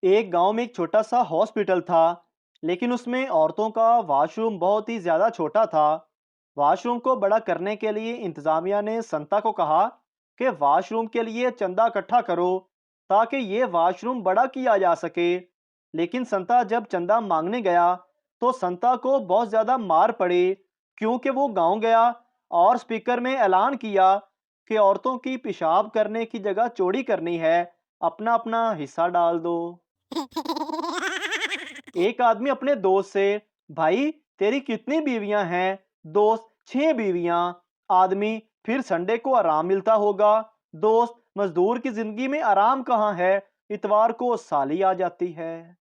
एक गांव में एक छोटा सा हॉस्पिटल था, लेकिन उसमें औरतों का वॉशरूम बहुत ही ज्यादा छोटा था। वॉशरूम को बड़ा करने के लिए इंतजामिया ने संता को कहा कि वॉशरूम के लिए चंदा इकट्ठा करो ताकि ये वॉशरूम बड़ा किया जा सके। लेकिन संता जब चंदा मांगने गया तो संता को बहुत ज्यादा मार पड़ी, क्योंकि वो गांव गया और स्पीकर में ऐलान किया कि औरतों की पेशाब करने की जगह चौड़ी करनी है, अपना अपना हिस्सा डाल दो। एक आदमी अपने दोस्त से, भाई तेरी कितनी बीवियां हैं? दोस्त, 6 बीवियां। आदमी, फिर संडे को आराम मिलता होगा। दोस्त, मजदूर की जिंदगी में आराम कहाँ है, इतवार को साली आ जाती है।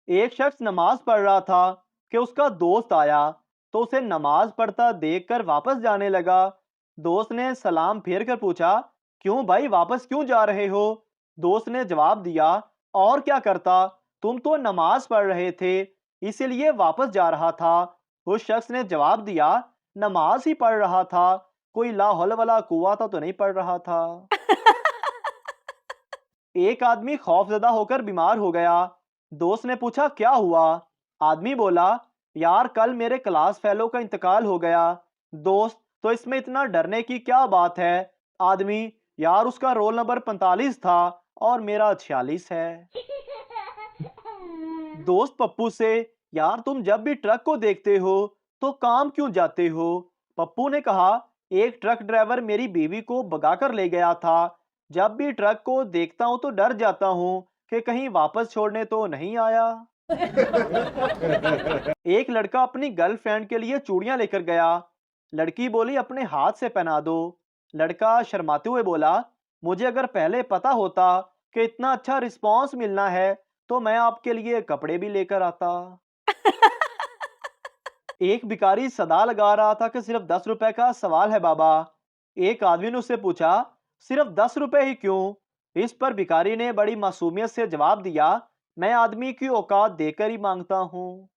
एक शख्स नमाज पढ़ रहा था कि उसका दोस्त आया, तो उसे नमाज पढ़ता देखकर वापस जाने लगा। दोस्त ने सलाम फेर कर पूछा, क्यों भाई वापस क्यों जा रहे हो? दोस्त ने जवाब दिया, और क्या करता, तुम तो नमाज पढ़ रहे थे, इसीलिए वापस जा रहा था। उस शख्स ने जवाब दिया, नमाज ही पढ़ रहा था, कोई ला हौल वाला कुव्वत तो नहीं पढ़ रहा था। एक आदमी खौफजदा होकर बीमार हो गया। दोस्त ने पूछा, क्या हुआ? आदमी बोला, यार कल मेरे क्लास फेलो का इंतकाल हो गया। दोस्त, तो इसमें इतना डरने की क्या बात है? आदमी, यार उसका रोल नंबर 45 था और मेरा 46 है। दोस्त पप्पू से, यार तुम जब भी ट्रक को देखते हो तो काम क्यों जाते हो? पप्पू ने कहा, एक ट्रक ड्राइवर मेरी बीवी को भगा कर ले गया था। जब भी ट्रक को देखता हूं तो डर जाता हूं कि कहीं वापस छोड़ने तो नहीं आया। एक लड़का अपनी गर्लफ्रेंड के लिए चूड़ियां लेकर गया। लड़की बोली, अपने हाथ से पहना दो। लड़का शर्माते हुए बोला, मुझे अगर पहले पता होता कि इतना अच्छा रिस्पॉन्स मिलना है तो मैं आपके लिए कपड़े भी लेकर आता। एक भिखारी सदा लगा रहा था कि सिर्फ 10 रुपए का सवाल है बाबा। एक आदमी ने उससे पूछा, सिर्फ 10 रुपए ही क्यों? इस पर भिखारी ने बड़ी मासूमियत से जवाब दिया, मैं आदमी की औकात देकर ही मांगता हूँ।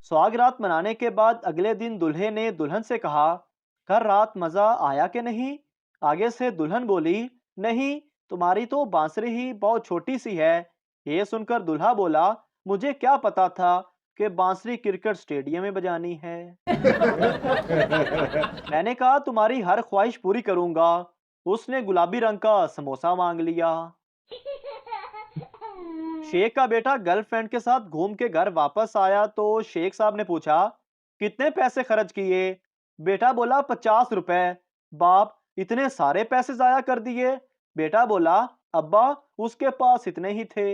सुहागरात मनाने के बाद अगले दिन दूल्हे ने दुल्हन से कहा, कल रात मजा आया कि नहीं? आगे से दुल्हन बोली, नहीं, तुम्हारी तो बांसुरी ही बहुत छोटी सी है। ये सुनकर दूल्हा बोला, मुझे क्या पता था कि बांसुरी क्रिकेट स्टेडियम में बजानी है। मैंने कहा, तुम्हारी हर ख्वाहिश पूरी करूंगा। उसने गुलाबी रंग का समोसा मांग लिया। शेख का बेटा गर्लफ्रेंड के साथ घूम के घर वापस आया तो शेख साहब ने पूछा, कितने पैसे खर्च किए? बेटा बोला, 50 रुपए। बाप, इतने सारे पैसे जाया कर दिए? बेटा बोला, अब्बा उसके पास इतने ही थे।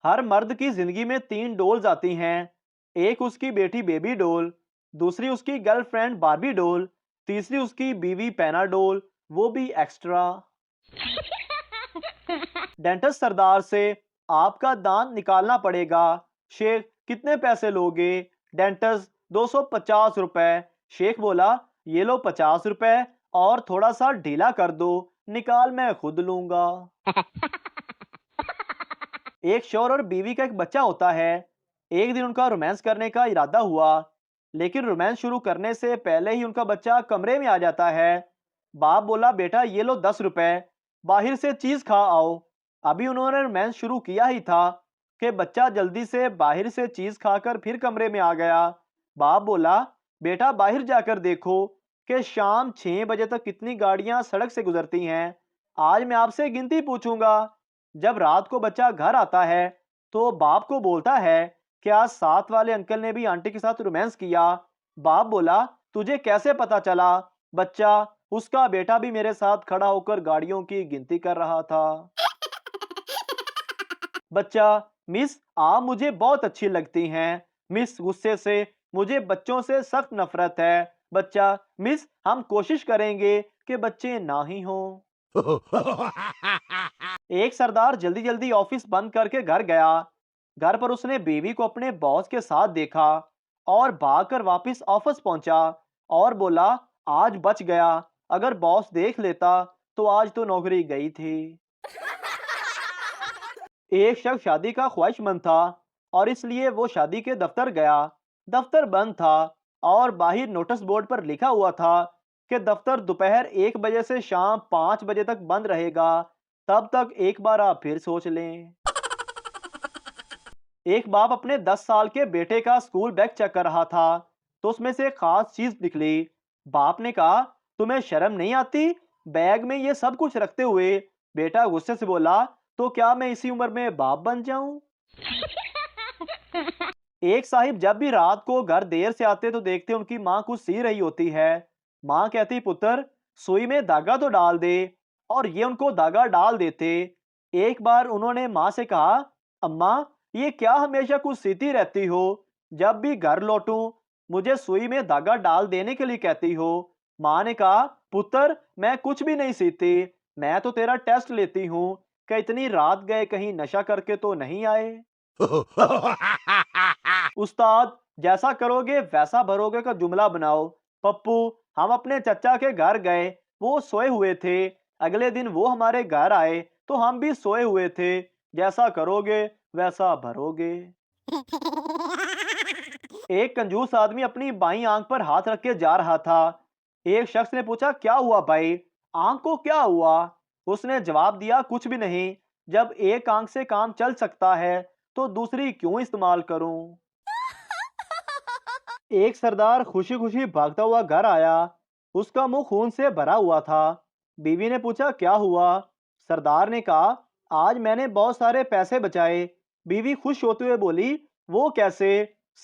हर मर्द की जिंदगी में 3 डोल्स आती हैं। एक उसकी बेटी बेबी डोल, दूसरी उसकी गर्लफ्रेंड बारबी डोल, तीसरी उसकी बीवी पैना डोल, वो भी एक्स्ट्रा। डेंटिस्ट सरदार से, आपका दांत निकालना पड़ेगा। शेख, कितने पैसे लोगे? डेंटिस्ट, 250 रुपए। शेख बोला, ये लो 50 रुपए और थोड़ा सा ढीला कर दो, निकाल मैं खुद लूंगा। एक शौहर और बीवी का एक बच्चा होता है। एक दिन उनका रोमांस करने का इरादा हुआ, लेकिन रोमांस शुरू करने से पहले ही उनका बच्चा कमरे में आ जाता है। बाप बोला, बेटा ये लो 10 रुपए, बाहर से चीज खा आओ। अभी उन्होंने रोमांस शुरू किया ही था कि बच्चा जल्दी से बाहर से चीज खाकर फिर कमरे में आ गया। बाप बोला, बेटा बाहर जाकर देखो कि शाम 6 बजे तक कितनी गाड़ियां सड़क से गुजरती हैं। आज मैं आपसे गिनती पूछूंगा। जब रात को बच्चा घर आता है तो बाप को बोलता है कि आज साथ वाले अंकल ने भी आंटी के साथ रोमांस किया। बाप बोला, तुझे कैसे पता चला? बच्चा, उसका बेटा भी मेरे साथ खड़ा होकर गाड़ियों की गिनती कर रहा था। बच्चा, मिस आप मुझे बहुत अच्छी लगती हैं। मिस गुस्से से, मुझे बच्चों से सख्त नफरत है। बच्चा, मिस हम कोशिश करेंगे कि बच्चे ना ही हों। एक सरदार जल्दी जल्दी ऑफिस बंद करके घर गया। घर पर उसने बीवी को अपने बॉस के साथ देखा और भागकर वापस ऑफिस पहुंचा और बोला, आज बच गया, अगर बॉस देख लेता तो आज तो नौकरी गई थी। एक शख्स शादी का ख्वाहिशमंद था और इसलिए वो शादी के दफ्तर गया। दफ्तर बंद था और बाहर नोटिस बोर्ड पर लिखा हुआ था कि दफ्तर दोपहर 1 बजे से शाम 5 बजे तक बंद रहेगा, तब तक एक बार आप फिर सोच लें। एक बाप अपने 10 साल के बेटे का स्कूल बैग चेक कर रहा था, तो उसमें से एक खास चीज निकली। बाप ने कहा, तुम्हें शर्म नहीं आती बैग में ये सब कुछ रखते हुए? बेटा गुस्से से बोला, तो क्या मैं इसी उम्र में बाप बन जाऊं? एक साहिब जब भी रात को घर देर से आते तो देखते उनकी माँ कुछ सी रही होती है। माँ कहती, पुत्र सुई में धागा तो डाल दे, और ये उनको धागा डाल देते। एक बार उन्होंने माँ से कहा, अम्मा ये क्या हमेशा कुछ सीती रहती हो? जब भी घर लौटूं मुझे सुई में धागा डाल देने के लिए कहती हो। माँ ने कहा, पुत्र मैं कुछ भी नहीं सीती, मैं तो तेरा टेस्ट लेती हूँ कि इतनी रात गए कहीं नशा करके तो नहीं आए। उस्ताद जैसा करोगे वैसा भरोगे का जुमला बनाओ। पप्पू हम अपने चचा के घर गए, वो सोए हुए थे। अगले दिन वो हमारे घर आए तो हम भी सोए हुए थे। जैसा करोगे वैसा भरोगे। एक कंजूस आदमी अपनी बाईं आंख पर हाथ रख के जा रहा था। एक शख्स ने पूछा, क्या हुआ भाई, आंख को क्या हुआ? उसने जवाब दिया, कुछ भी नहीं। जब एक आंख से काम चल सकता है तो दूसरी क्यों इस्तेमाल करूं? एक सरदार खुशी खुशी भागता हुआ घर आया। उसका मुंह खून से भरा हुआ था। बीवी ने पूछा, क्या हुआ? सरदार ने कहा, आज मैंने बहुत सारे पैसे बचाए। बीवी खुश होते हुए बोली, वो कैसे?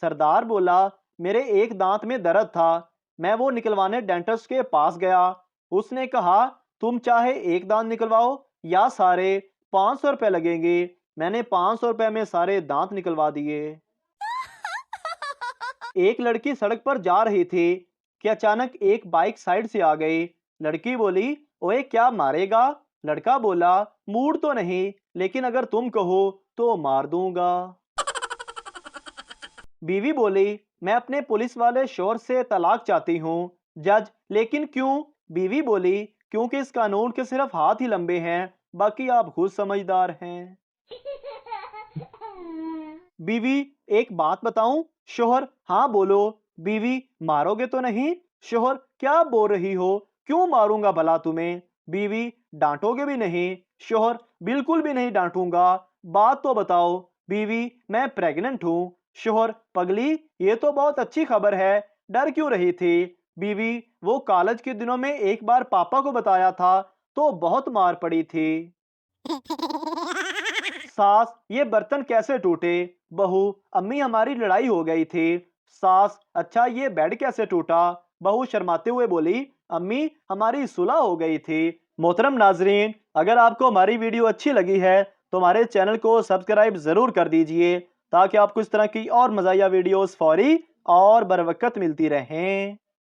सरदार बोला, मेरे एक दांत में दर्द था, मैं वो निकलवाने डेंटिस्ट के पास गया। उसने कहा, तुम चाहे एक दांत निकलवाओ या सारे, 500 रुपये लगेंगे। मैंने 500 रुपये में सारे दांत निकलवा दिए। एक लड़की सड़क पर जा रही थी कि अचानक एक बाइक साइड से आ गई। लड़की बोली, ओए क्या मारेगा? लड़का बोला, मूड तो नहीं, लेकिन अगर तुम कहो तो मार दूंगा। बीवी बोली, मैं अपने पुलिस वाले शोहर से तलाक चाहती हूँ। जज, लेकिन क्यों? बीवी बोली, क्योंकि इस कानून के सिर्फ हाथ ही लंबे हैं, बाकी आप खुद समझदार हैं। बीवी, एक बात बताऊं? शोहर, हाँ बोलो। बीवी, मारोगे तो नहीं? शोहर, क्या बोल रही हो, क्यों मारूंगा भला तुम्हें? बीवी, डांटोगे भी नहीं? शोहर, बिल्कुल भी नहीं डांटूंगा, बात तो बताओ। बीवी, मैं प्रेग्नेंट हूँ। शोहर, पगली ये तो बहुत अच्छी खबर है, डर क्यों रही थी? बीवी, वो कॉलेज के दिनों में एक बार पापा को बताया था तो बहुत मार पड़ी थी। सास, ये बर्तन कैसे टूटे? बहू, अम्मी हमारी लड़ाई हो गई थी। सास, अच्छा ये बेड कैसे टूटा? बहू शर्माते हुए बोली, अम्मी हमारी सुलह हो गई थी। मोहतरम नाजरीन, अगर आपको हमारी वीडियो अच्छी लगी है तो हमारे चैनल को सब्सक्राइब जरूर कर दीजिए, ताकि आपको इस तरह की और मज़ाहिया वीडियोस फौरी और बर वक्त मिलती रहें।